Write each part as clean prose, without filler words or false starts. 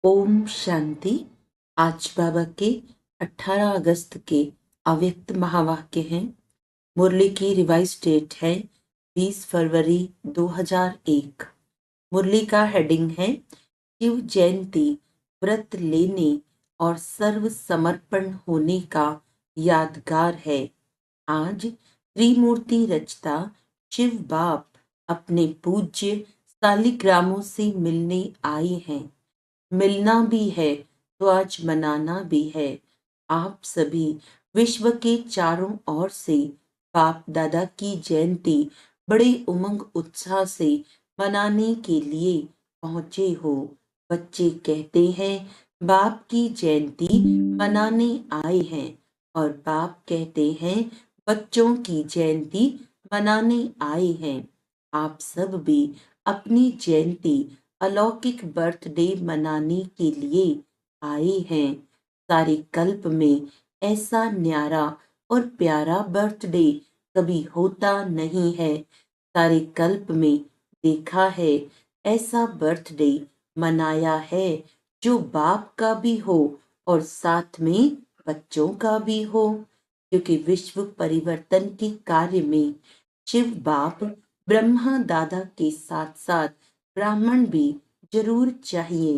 ओम शांति। आज बाबा के 18 अगस्त के अव्यक्त महावाक्य हैं। मुरली की रिवाइज डेट है 20 फरवरी 2001। मुरली का हेडिंग है शिव जयंती व्रत लेने और सर्व समर्पण होने का यादगार है। आज त्रिमूर्ति रचता शिव बाप अपने पूज्य सालिग्रामों से मिलने आए हैं। मिलना भी है तो आज मनाना भी है। आप सभी विश्व के चारों ओर से बाप दादा की जयंती बड़े उमंग उत्साह से मनाने के लिए पहुंचे हो। बच्चे कहते हैं बाप की जयंती मनाने आए हैं और बाप कहते हैं बच्चों की जयंती मनाने आए हैं। आप सब भी अपनी जयंती अलौकिक बर्थडे मनाने के लिए आए हैं। सारे कल्प में ऐसा न्यारा और प्यारा बर्थडे कभी होता नहीं है। सारे कल्प में देखा है ऐसा बर्थडे मनाया है जो बाप का भी हो और साथ में बच्चों का भी हो, क्योंकि विश्व परिवर्तन के कार्य में शिव बाप ब्रह्मा दादा के साथ साथ ब्राह्मण भी जरूर चाहिए।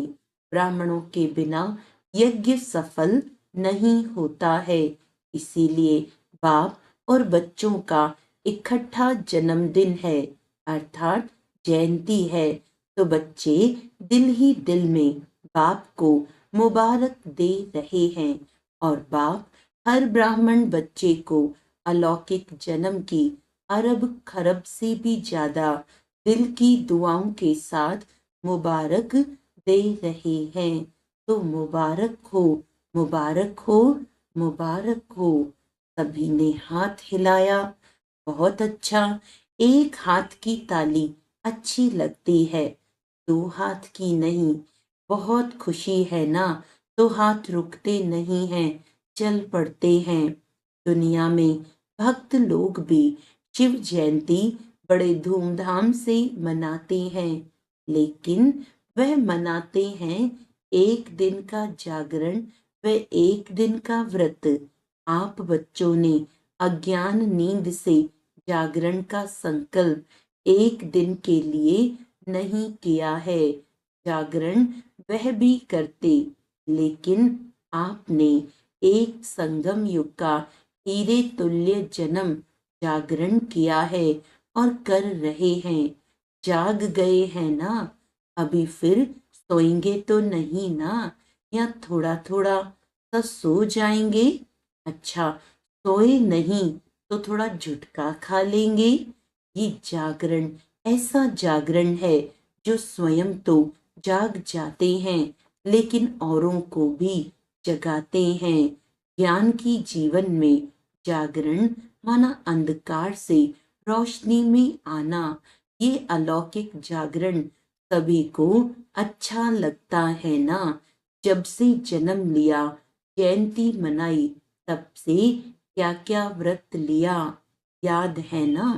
ब्राह्मणों के बिना यज्ञ सफल नहीं होता है। इसीलिए बाप और बच्चों का इकट्ठा जन्मदिन है, अर्थात जयंती है। तो बच्चे दिल ही दिल में बाप को मुबारक दे रहे हैं और बाप हर ब्राह्मण बच्चे को अलौकिक जन्म की अरब खरब से भी ज्यादा दिल की दुआओं के साथ मुबारक दे रहे हैं। तो मुबारक हो, मुबारक हो, मुबारक हो। सभी ने हाथ हिलाया। बहुत अच्छा। एक हाथ की ताली अच्छी लगती है, दो हाथ की नहीं। बहुत खुशी है ना, तो हाथ रुकते नहीं हैं, चल पड़ते हैं। दुनिया में भक्त लोग भी शिव जयंती बड़े धूमधाम से मनाते हैं, लेकिन वह मनाते हैं एक दिन का जागरण व एक दिन का व्रत। आप बच्चों ने अज्ञान नींद से जागरण का संकल्प एक दिन के लिए नहीं किया है। जागरण वह भी करते, लेकिन आपने एक संगम युग का हीरे तुल्य जन्म जागरण किया है और कर रहे हैं। जाग गए हैं ना, अभी फिर सोएंगे तो नहीं ना, या थोड़ा थोड़ा सा सो जाएंगे। अच्छा, सोए नहीं तो थोड़ा झुटका खा लेंगे। ये जागरण ऐसा जागरण है जो स्वयं तो जाग जाते हैं, लेकिन औरों को भी जगाते हैं। ज्ञान की जीवन में जागरण माना अंधकार से रोशनी में आना। ये अलौकिक जागरण सभी को अच्छा लगता है ना। जब से जन्म लिया, जयंती मनाई, तब से क्या क्या व्रत लिया, याद है ना।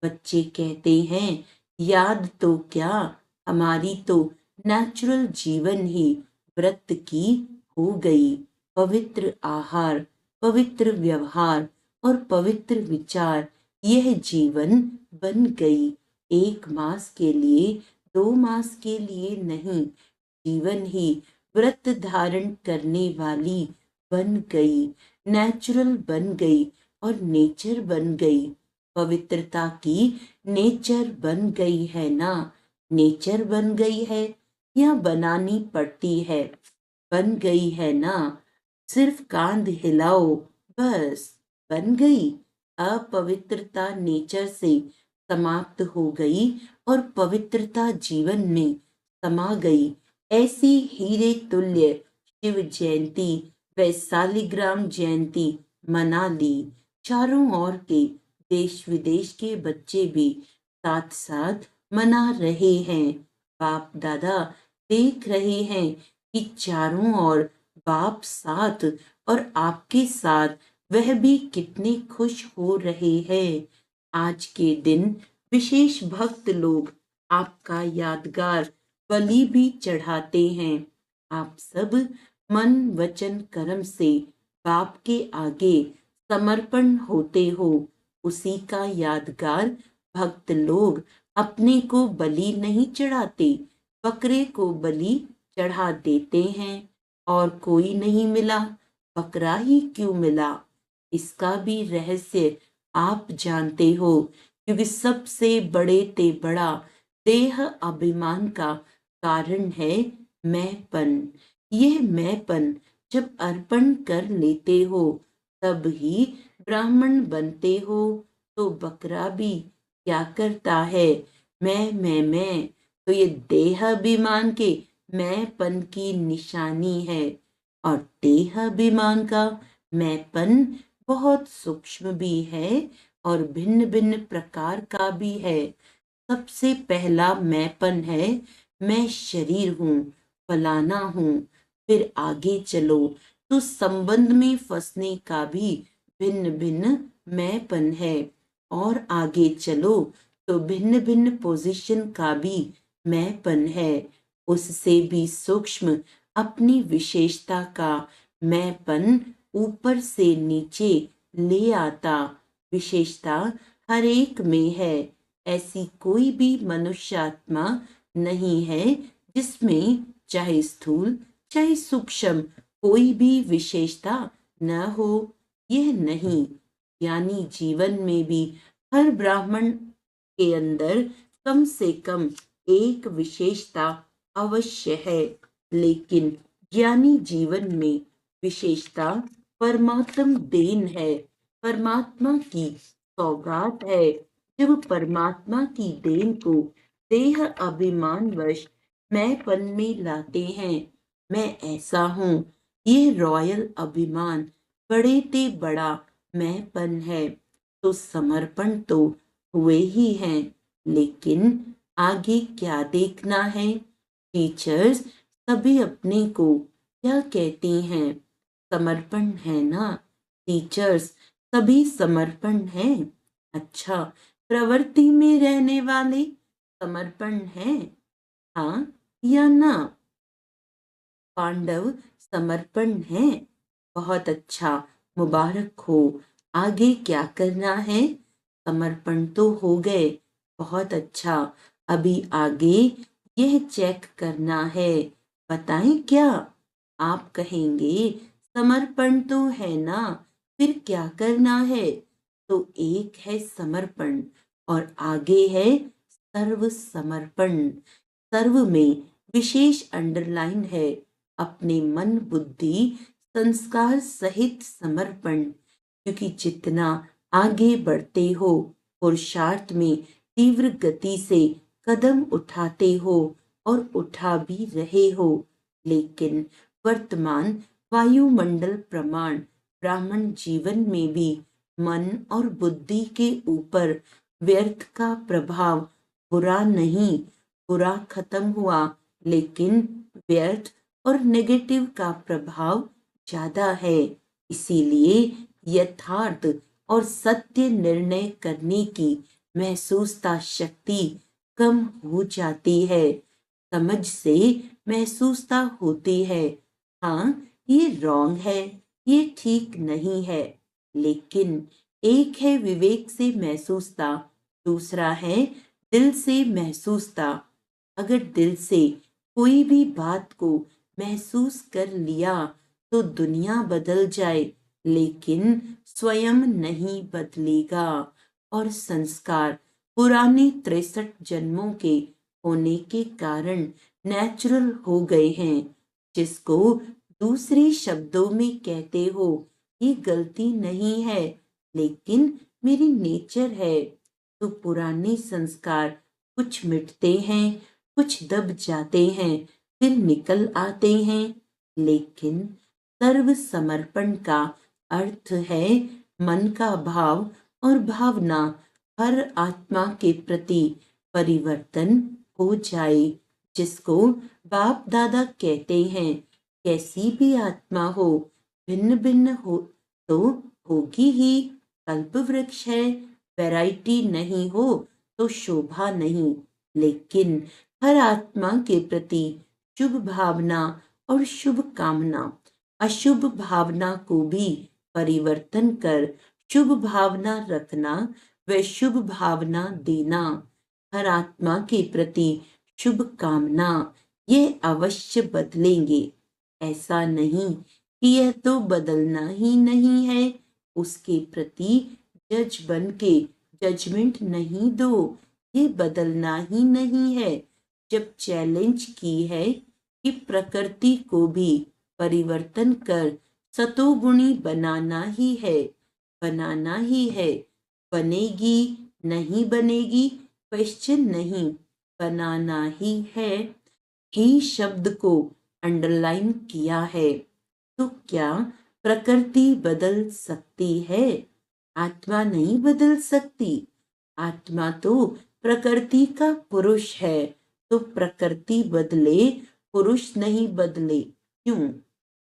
बच्चे कहते हैं याद तो क्या, हमारी तो नेचुरल जीवन ही व्रत की हो गई। पवित्र आहार, पवित्र व्यवहार और पवित्र विचार, यह जीवन बन गई। 1 मास के लिए, 2 मास के लिए नहीं, जीवन ही व्रत धारण करने वाली बन गई। नेचुरल बन गई और नेचर बन गई। पवित्रता की नेचर बन गई है ना। नेचर बन गई है या बनानी पड़ती है? बन गई है ना। सिर्फ कांध हिलाओ, बस बन गई। अपवित्रता नेचर से समाप्त हो गई और पवित्रता जीवन में समा गई। ऐसी हीरे तुल्य शिव जयंती व सालिग्राम जयंती मना ली। चारों ओर के देश विदेश के बच्चे भी साथ साथ मना रहे हैं। बाप दादा देख रहे हैं कि चारों ओर बाप साथ और आपके साथ वह भी कितने खुश हो रहे हैं। आज के दिन विशेष भक्त लोग आपका यादगार बलि भी चढ़ाते हैं। आप सब मन वचन कर्म से बाप के आगे समर्पण होते हो। उसी का यादगार भक्त लोग अपने को बलि नहीं चढ़ाते, बकरे को बलि चढ़ा देते हैं। और कोई नहीं मिला, बकरा ही क्यों मिला? इसका भी रहस्य आप जानते हो, क्योंकि सबसे बड़े ते बड़ा देह अभिमान का कारण है मैंपन। यह मैंपन जब अर्पण कर लेते हो तब ही ब्राह्मण बनते हो। तो बकरा भी क्या करता है? मैं तो ये देहाभिमान के मैंपन की निशानी है। और देहाभिमान का मैंपन बहुत सूक्ष्म भी है और भिन्न भिन्न प्रकार का भी है। सबसे पहला मैंपन है, मैं शरीर हूँ, फलाना हूँ। फिर आगे चलो तो संबंध में फंसने का भी भिन्न भिन्न मैंपन है। और आगे चलो तो भिन्न भिन्न पोजीशन का भी मैंपन है। उससे भी सूक्ष्म अपनी विशेषता का मैंपन ऊपर से नीचे ले आता। विशेषता हर एक में है। ऐसी कोई भी मनुष्यात्मा नहीं है जिसमें चाहे स्थूल चाहे सूक्ष्म कोई भी विशेषता न हो। यह नहीं, यानी जीवन में भी हर ब्राह्मण के अंदर कम से कम एक विशेषता अवश्य है। लेकिन ज्ञानी जीवन में विशेषता परमात्म देन है, परमात्मा की सौगात है। जब परमात्मा की देन को देह अभिमान वश मैंपन में लाते हैं, मैं ऐसा हूँ, यह रॉयल अभिमान बड़े ते बड़ा मैंपन है। तो समर्पण तो हुए ही हैं, लेकिन आगे क्या देखना है? टीचर्स सभी अपने को क्या कहती हैं? समर्पण है ना? टीचर्स सभी समर्पण हैं। अच्छा, प्रवृत्ति में रहने वाले समर्पण हैं, हाँ या ना? पांडव समर्पण हैं। बहुत अच्छा, मुबारक हो। आगे क्या करना है? समर्पण तो हो गए, बहुत अच्छा। अभी आगे यह चेक करना है। बताएं क्या? आप कहेंगे समर्पण तो है ना, फिर क्या करना है? तो एक है समर्पण और आगे है सर्व समर्पण। सर्व में विशेष अंडरलाइन है, अपने मन बुद्धि संस्कार सहित समर्पण। क्योंकि जितना आगे बढ़ते हो, पुरुषार्थ में तीव्र गति से कदम उठाते हो और उठा भी रहे हो, लेकिन वर्तमान वायुमंडल प्रमाण ब्राह्मण जीवन में भी मन और बुद्धि के ऊपर व्यर्थ का प्रभाव बुरा नहीं, बुरा खत्म हुआ, लेकिन व्यर्थ और नेगेटिव का प्रभाव ज्यादा है। इसीलिए यथार्थ और सत्य निर्णय करने की महसूसता शक्ति कम हो जाती है। समझ से महसूसता होती है, हाँ ये रॉन्ग है, ये ठीक नहीं है। लेकिन एक है विवेक से महसूसता, दूसरा है दिल से महसूसता। अगर दिल से कोई भी बात को महसूस कर लिया तो दुनिया बदल जाए, लेकिन स्वयं नहीं बदलेगा। और संस्कार पुराने 63 जन्मों के होने के कारण नेचुरल हो गए हैं। जिसको दूसरे शब्दों में कहते हो, ये गलती नहीं है, लेकिन मेरी नेचर है। तो पुराने संस्कार कुछ मिटते हैं, कुछ दब जाते हैं, फिर निकल आते हैं। लेकिन सर्व समर्पण का अर्थ है मन का भाव और भावना हर आत्मा के प्रति परिवर्तन हो जाए। जिसको बाप दादा कहते हैं, कैसी भी आत्मा हो, भिन्न भिन्न हो तो होगी ही। कल्प वृक्ष है, वैरायटी नहीं हो तो शोभा नहीं। लेकिन हर आत्मा के प्रति शुभ भावना और शुभ कामना, अशुभ भावना को भी परिवर्तन कर शुभ भावना रखना व शुभ भावना देना, हर आत्मा के प्रति शुभ कामना, ये अवश्य बदलेंगे। ऐसा नहीं कि यह तो बदलना ही नहीं है, उसके प्रति जज बन के जजमेंट नहीं दो, ये बदलना ही नहीं है। जब चैलेंज की है कि प्रकृति को भी परिवर्तन कर सतोगुणी बनाना ही है, बनाना ही है। बनेगी नहीं बनेगी क्वेश्चन नहीं, बनाना ही है। ही शब्द को अंडरलाइन किया है। तो क्या प्रकृति बदल सकती है? आत्मा नहीं बदल सकती। आत्मा तो प्रकृति का पुरुष है, तो प्रकृति बदले पुरुष नहीं बदले। क्यों?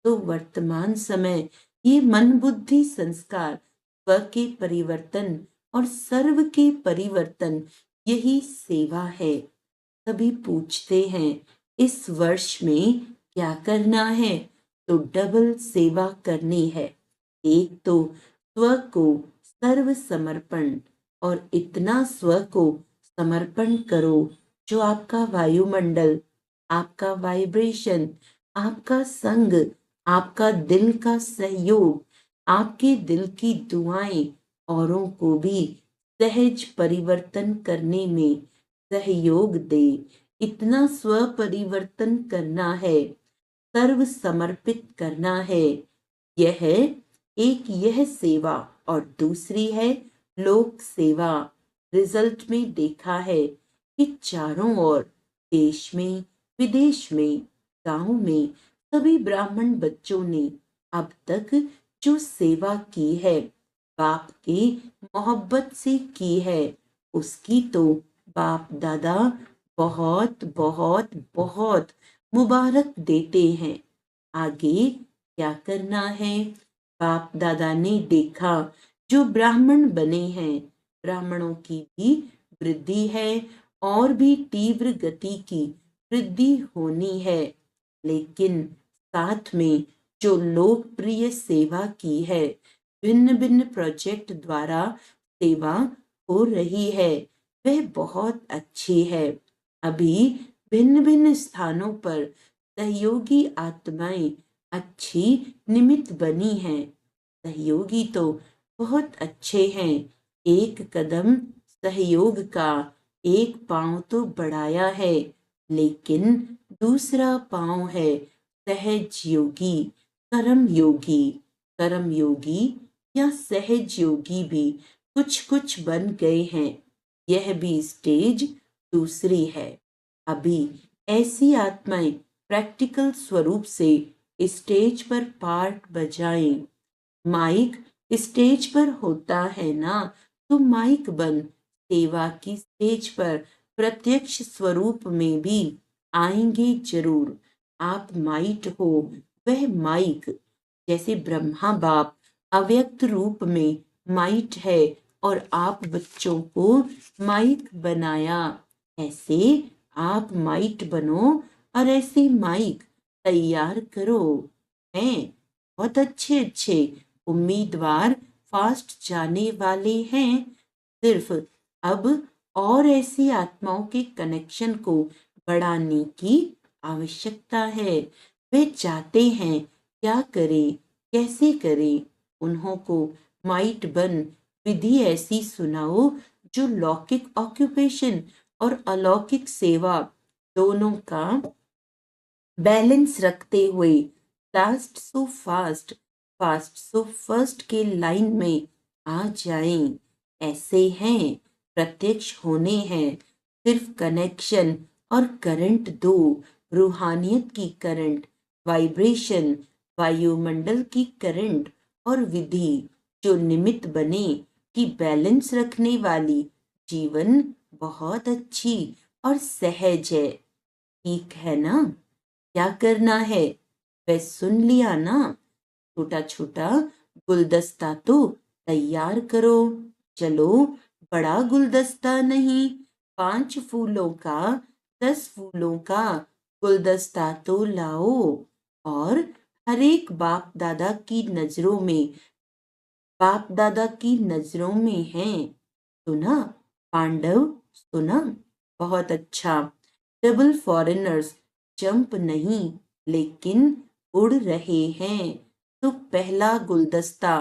तो वर्तमान समय ये मन बुद्धि संस्कार स्व के परिवर्तन और सर्व के परिवर्तन, यही सेवा है। सभी पूछते हैं इस वर्ष में क्या करना है, तो डबल सेवा करनी है। एक तो स्व को सर्व समर्पण, और इतना स्व को समर्पण करो जो आपका वायुमंडल, आपका वाइब्रेशन, आपका संग, आपका दिल का सहयोग, आपके दिल की दुआएं औरों को भी सहज परिवर्तन करने में सहयोग दे। इतना स्व परिवर्तन करना है, सर्व समर्पित करना है। यह यह सेवा, और दूसरी है लोक सेवा। रिजल्ट में देखा है कि चारों ओर, देश में, विदेश में, गांव में, सभी ब्राह्मण बच्चों ने अब तक जो सेवा की है, बाप के मोहब्बत से की है, उसकी तो बाप दादा बहुत बहुत बहुत मुबारक देते हैं। आगे क्या करना है? बाप दादा ने देखा जो ब्राह्मण बने हैं, ब्राह्मणों की भी वृद्धि है और भी तीव्र गति की वृद्धि होनी है। लेकिन साथ में जो लोकप्रिय सेवा की है, भिन्न भिन्न प्रोजेक्ट द्वारा सेवा हो रही है, वह बहुत अच्छी है। अभी भिन्न भिन्न स्थानों पर सहयोगी आत्माएं अच्छी निमित्त बनी हैं। सहयोगी तो बहुत अच्छे हैं। एक कदम सहयोग का, एक पांव तो बढ़ाया है, लेकिन दूसरा पांव है सहज योगी, कर्म योगी। कर्म योगी या सहज योगी भी कुछ कुछ बन गए हैं। यह भी स्टेज दूसरी है। अभी ऐसी आत्माएं प्रैक्टिकल स्वरूप से स्टेज पर पार्ट बजाएं। माइक स्टेज पर होता है ना, तो माइक बन सेवा की स्टेज पर प्रत्यक्ष स्वरूप में भी आएंगे जरूर। आप माइट हो, वह माइक। जैसे ब्रह्मा बाप अव्यक्त रूप में माइट है और आप बच्चों को माइक बनाया, ऐसे आप माइट बनो और ऐसे माइक तैयार करो। हैं बहुत अच्छे अच्छे उम्मीदवार फास्ट जाने वाले हैं। सिर्फ अब और ऐसी आत्माओं के कनेक्शन को बढ़ाने की आवश्यकता है। वे चाहते हैं क्या करें, कैसे करें। उन्हों को माइट बन विधि ऐसी सुनाओ जो लौकिक ऑक्यूपेशन और अलौकिक सेवा दोनों का बैलेंस रखते हुए fast so fast, fast so first के लाइन में आ जाएं। ऐसे हैं, प्रत्यक्ष होने हैं। सिर्फ कनेक्शन और करंट दो, रूहानियत की करंट, वाइब्रेशन, वायुमंडल की करंट और विधि जो निमित्त बने कि बैलेंस रखने वाली जीवन बहुत अच्छी और सहज है। ठीक है ना? क्या करना है वह सुन लिया ना। छोटा छोटा गुलदस्ता तो तैयार करो। चलो, बड़ा गुलदस्ता नहीं, 5 फूलों का, 10 फूलों का गुलदस्ता तो लाओ। और हर एक बाप दादा की नजरों में हैं। सुना पांडव, सुना? बहुत अच्छा। डबल फॉरेनर्स जंप नहीं लेकिन उड़ रहे हैं। तो पहला गुलदस्ता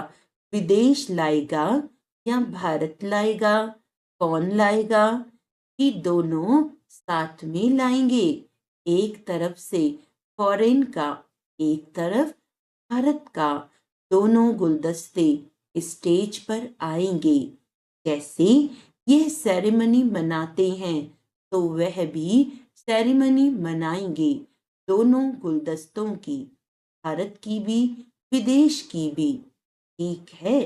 विदेश लाएगा या भारत लाएगा? कौन लाएगा? कि दोनों साथ में लाएंगे। एक तरफ से फॉरेन का, एक तरफ भारत का। दोनों गुलदस्ते स्टेज पर आएंगे। जैसे यह सेरेमनी मनाते हैं तो वह भी सेरेमनी मनाएंगे, दोनों गुलदस्तों की, भारत की भी विदेश की भी। ठीक है,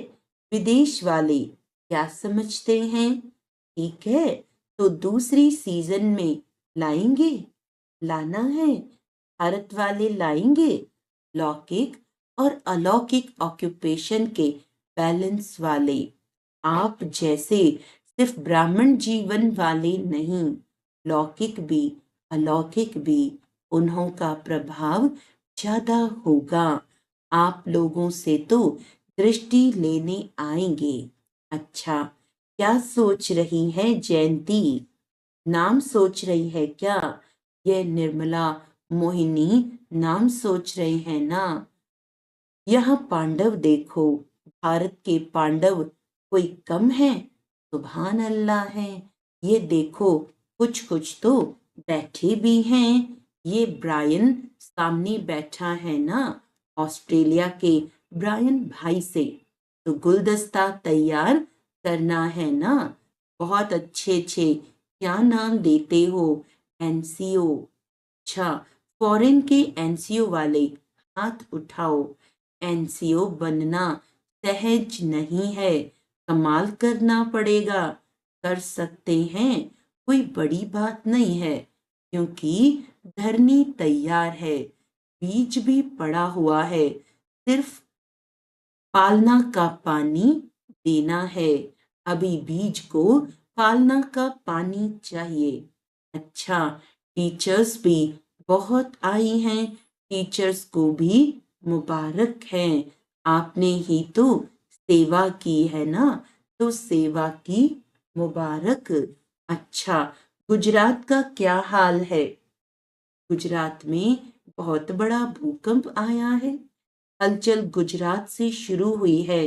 विदेश वाले क्या समझते हैं? ठीक है, तो दूसरी सीजन में लाएंगे, लाना है। भारत वाले लाएंगे लौकिक और अलौकिक ऑक्यूपेशन के बैलेंस वाले। आप जैसे सिर्फ ब्राह्मण जीवन वाले नहीं, लौकिक भी अलौकिक भी, उन्हों का प्रभाव ज्यादा होगा। आप लोगों से तो दृष्टि लेने आएंगे। अच्छा, क्या सोच रही है जयंती? नाम सोच रही है क्या? ये निर्मला, मोहिनी नाम सोच रही है ना? यहाँ पांडव देखो, भारत के पांडव कोई कम है? सुभान अल्लाह है। ये देखो, कुछ कुछ तो बैठे भी हैं। ये ब्रायन सामने बैठा है ना, ऑस्ट्रेलिया के ब्रायन भाई से। तो गुलदस्ता तैयार करना है ना। बहुत अच्छे अच्छे, क्या नाम देते हो? एनसीओ। अच्छा, फॉरेन के एनसीओ वाले हाथ उठाओ। एनसीओ बनना सहज नहीं है, कमाल करना पड़ेगा। कर सकते हैं, कोई बड़ी बात नहीं है, क्योंकि धरनी तैयार है, बीज भी पड़ा हुआ है, सिर्फ पालना का पानी देना है। अभी बीज को पालना का पानी चाहिए। अच्छा, टीचर्स भी बहुत आई हैं, टीचर्स को भी मुबारक है। आपने ही तो सेवा की है ना, तो सेवा की मुबारक। अच्छा, गुजरात का क्या हाल है? गुजरात में बहुत बड़ा भूकंप आया है। हलचल गुजरात से शुरू हुई है।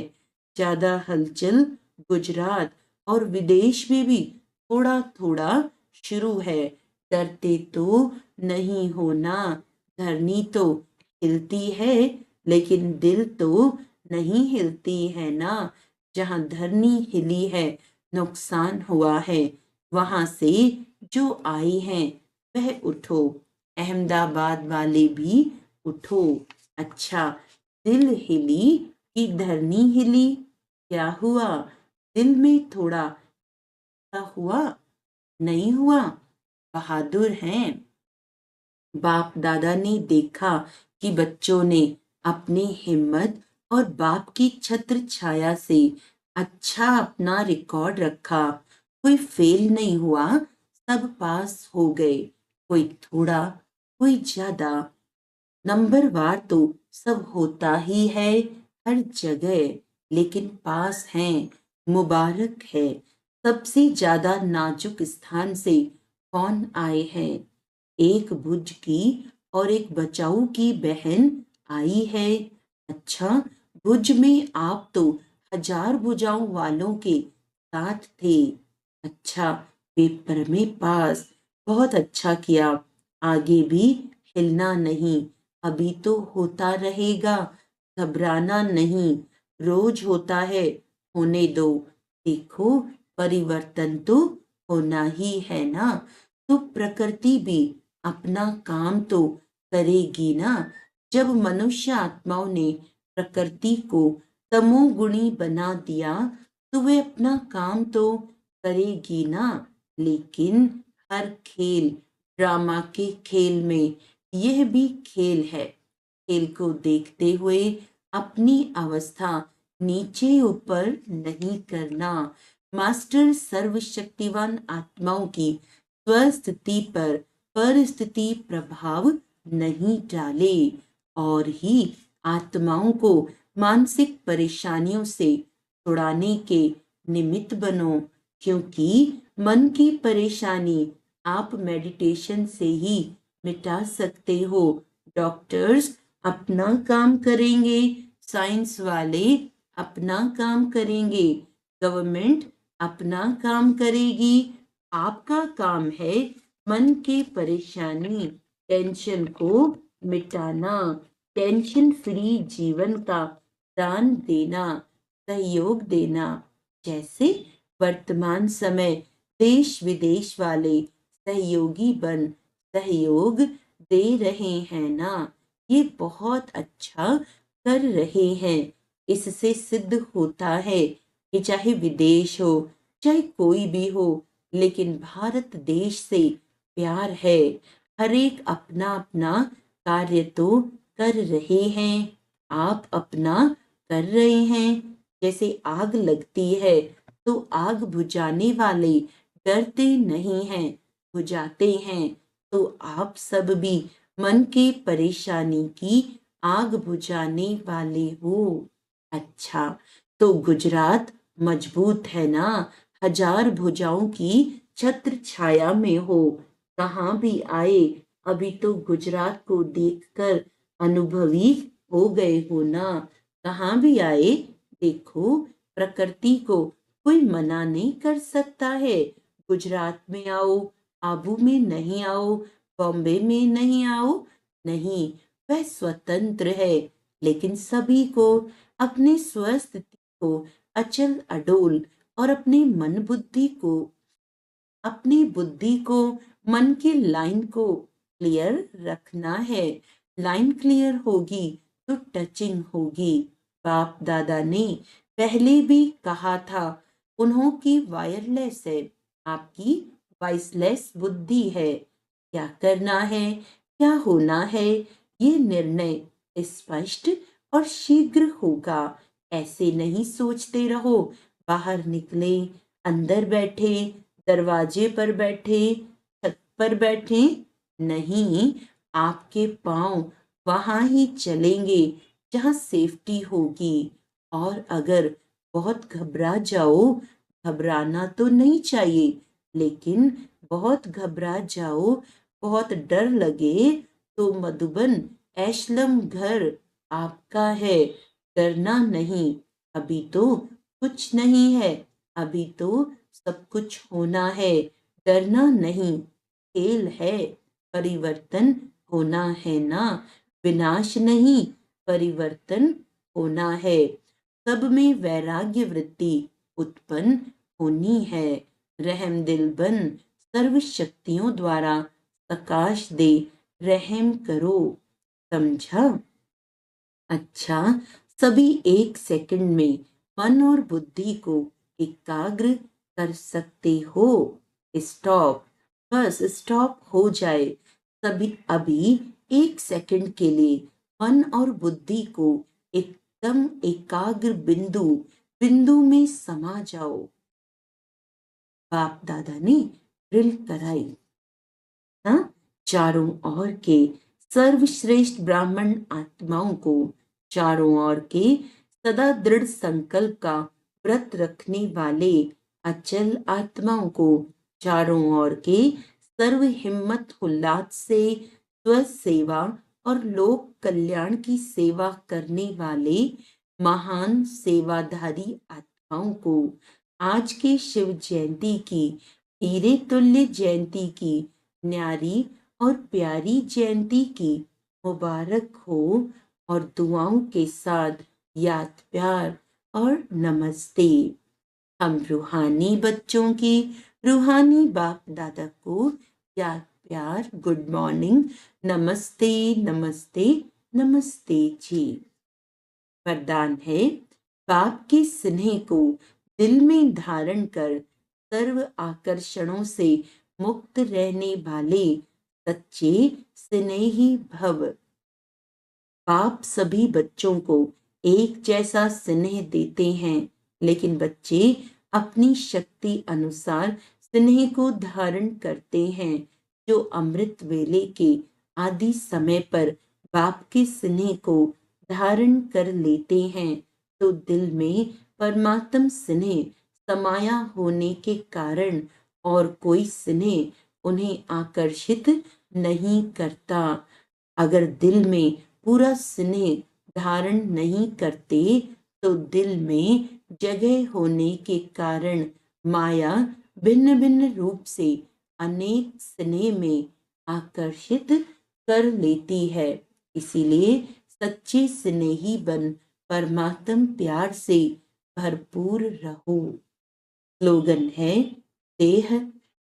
ज्यादा हलचल गुजरात और विदेश में भी थोड़ा थोड़ा शुरू है। डरते तो नहीं होना, धरनी तो हिलती है लेकिन दिल तो नहीं हिलती है ना। जहां धरनी हिली है, नुकसान हुआ है, वहां से जो आई हैं वह उठो। अहमदाबाद वाले भी उठो। अच्छा, दिल हिली कि धरनी हिली? क्या हुआ? दिल में थोड़ा क्या हुआ? नहीं हुआ? बहादुर हैं। बाप दादा ने देखा कि बच्चों ने अपनी हिम्मत और बाप की छत्र छाया से अच्छा अपना रिकॉर्ड रखा। कोई फेल नहीं हुआ, सब पास हो गए। कोई थोड़ा, कोई ज्यादा। नंबरवार तो सब होता ही है हर जगह, लेकिन पास हैं, मुबारक है। सबसे ज्यादा नाजुक स्थान से कौन आए हैं? एक भुज की और एक बचाऊ की बहन आई है। अच्छा, भुज में आप तो 1000 भुजाओं वालों के साथ थे। अच्छा, पेपर में पास, बहुत अच्छा किया। आगे भी हिलना नहीं, अभी तो होता रहेगा, घबराना नहीं, रोज होता है, होने दो। देखो, परिवर्तन तो होना ही है ना। तो प्रकृति भी अपना काम तो करेगी ना। जब मनुष्य आत्माओं ने प्रकृति को तमोगुणी बना दिया तो वे अपना काम तो करेगी ना। लेकिन हर खेल, ड्रामा के खेल में यह भी खेल है। खेल को देखते हुए अपनी अवस्था नीचे ऊपर नहीं करना। मास्टर सर्वशक्तिवान आत्माओं की स्वस्थिति पर परिस्थिति प्रभाव नहीं डाले। और ही आत्माओं को मानसिक परेशानियों से छुड़ाने के निमित्त बनो, क्योंकि मन की परेशानी आप मेडिटेशन से ही मिटा सकते हो। डॉक्टर्स अपना काम करेंगे, साइंस वाले अपना काम करेंगे, गवर्नमेंट अपना काम करेगी। आपका काम है मन की परेशानी, टेंशन को मिटाना, टेंशन फ्री जीवन का दान देना, सहयोग देना। जैसे वर्तमान समय देश विदेश वाले सहयोगी बन सहयोग दे रहे हैं ना, ये बहुत अच्छा कर रहे हैं। इससे सिद्ध होता है कि चाहे विदेश हो, चाहे कोई भी हो, लेकिन भारत देश से प्यार है। हर एक अपना अपना कार्य तो कर रहे हैं। आप अपना कर रहे हैं। जैसे आग लगती है तो आग बुझाने वाले डरते नहीं हैं, बुझाते हैं। तो आप सब भी मन की परेशानी की आग बुझाने वाले हो। अच्छा, तो गुजरात मजबूत है ना, हजार भुजाओं की छत्र छाया में हो। कहाँ भी आए, अभी तो गुजरात को देखकर अनुभवी हो गए हो ना। कहाँ भी आए, देखो प्रकृति को कोई मना नहीं कर सकता है। गुजरात में आओ, आबू में नहीं आओ, बॉम्बे में नहीं आओ, नहीं, वह स्वतंत्र है। लेकिन सभी को अपने स्वस्थिति को अचल अडोल और अपनी बुद्धि को मन की लाइन को क्लियर रखना है। लाइन क्लियर होगी तो टचिंग होगी। बाप दादा ने पहले भी कहा था, उन्हों की वायरलेस है, आपकी वॉइसलेस बुद्धि है। क्या करना है, क्या होना है, ये निर्णय स्पष्ट और शीघ्र होगा। ऐसे नहीं सोचते रहो, बाहर निकले, अंदर बैठे, दरवाजे पर बैठे, छत पर बैठे, नहीं, आपके पांव वहां ही चलेंगे जहां सेफ्टी होगी। और अगर बहुत घबरा जाओ, घबराना तो नहीं चाहिए, लेकिन बहुत घबरा जाओ, बहुत डर लगे, तो मधुबन एशलम घर आपका है। डरना नहीं, अभी तो कुछ नहीं है, अभी तो सब कुछ होना है। डरना नहीं, खेल है, परिवर्तन होना है ना, विनाश नहीं, परिवर्तन होना है। सब में वैराग्य वृत्ति उत्पन्न होनी है। रहम दिल बन सर्व शक्तियों द्वारा प्रकाश दे, रहम करो। समझा? अच्छा, सभी एक सेकंड में मन और बुद्धि को एकाग्र कर सकते हो। स्टॉप, बस स्टॉप हो जाए। सभी अभी एक सेकंड के लिए मन और बुद्धि को एकदम एकाग्र बिंदु बिंदु में समा जाओ। बाप दादा ने ड्रिल कराई, हाँ, चारों ओर के सर्वश्रेष्ठ ब्राह्मण आत्माओं को, चारों ओर के सदा दृढ़ संकल्प का व्रत रखने वाले अचल आत्माओं को, चारों ओर के सर्व हिम्मत उल्लास से स्व सेवा और लोक कल्याण की सेवा करने वाले महान सेवाधारी आत्माओं को, आज के शिव जयंती की, हीरे तुल्य जयंती की, न्यारी और प्यारी जयंती की मुबारक हो। और दुआओं के साथ याद प्यार और नमस्ते। हम रूहानी बच्चों की रूहानी बाप दादा को याद प्यार, गुड मॉर्निंग, नमस्ते नमस्ते नमस्ते जी। वरदान है, बाप के स्नेह को दिल में धारण कर सर्व आकर्षणों से मुक्त रहने वाले सच्चे स्नेही भव। बाप सभी बच्चों को एक जैसा स्नेह देते हैं, लेकिन बच्चे अपनी शक्ति अनुसार स्नेह को धारण करते हैं, जो अमृत वेले के आदि समय पर बाप के स्नेह को धारण कर लेते हैं तो दिल में परमात्म स्नेह समाया होने के कारण और कोई स्नेह उन्हें आकर्षित नहीं करता। अगर दिल में पूरा स्नेह धारण नहीं करते तो दिल में जगह होने के कारण माया भिन्न भिन्न रूप से अनेक स्नेह में आकर्षित कर लेती है। इसीलिए सच्चे स्नेही बन परमात्म प्यार से भरपूर रहो। स्लोगन है, देह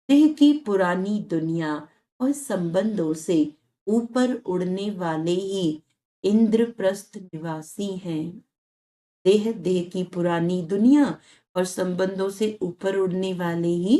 देह की पुरानी दुनिया और संबंधों से ऊपर उड़ने वाले ही इंद्रप्रस्थ निवासी हैं। देह की पुरानी दुनिया और संबंधों से ऊपर उड़ने वाले ही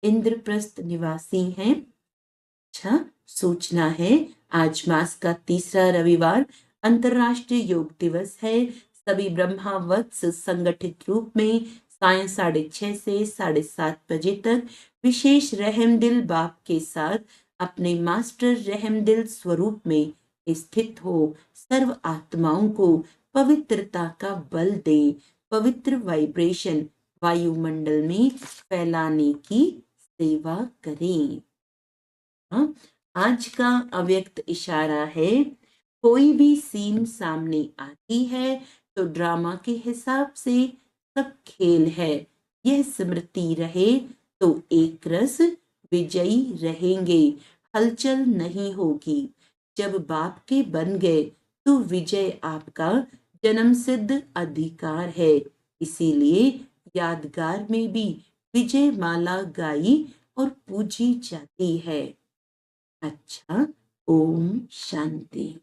इंद्रप्रस्थ निवासी हैं। अच्छा, सूचना है, आज मास का तीसरा रविवार अंतर्राष्ट्रीय योग दिवस है। सभी ब्रह्मा वत्स संगठित रूप में सायं 6:30 से 7:30 बजे तक विशेष रहमदिल बाप के साथ अपने मास्टर रहमदिल स्वरूप में स्थित हो सर्व आत्माओं को पवित्रता का बल दें, पवित्र वाइब्रेशन वायुमंडल में फैलाने की सेवा करें। हाँ, आज का अव्यक्त इशारा है, कोई भी सीन सामने आती है तो ड्रामा के हिसाब से सब खेल है। यह स्मृति रहे तो एक रस विजयी रहेंगे, हलचल नहीं होगी। जब बाप के बन गए तो विजय आपका जन्म सिद्ध अधिकार है। इसीलिए यादगार में भी विजय माला गाई और पूजी जाती है। अच्छा, ओम शांति।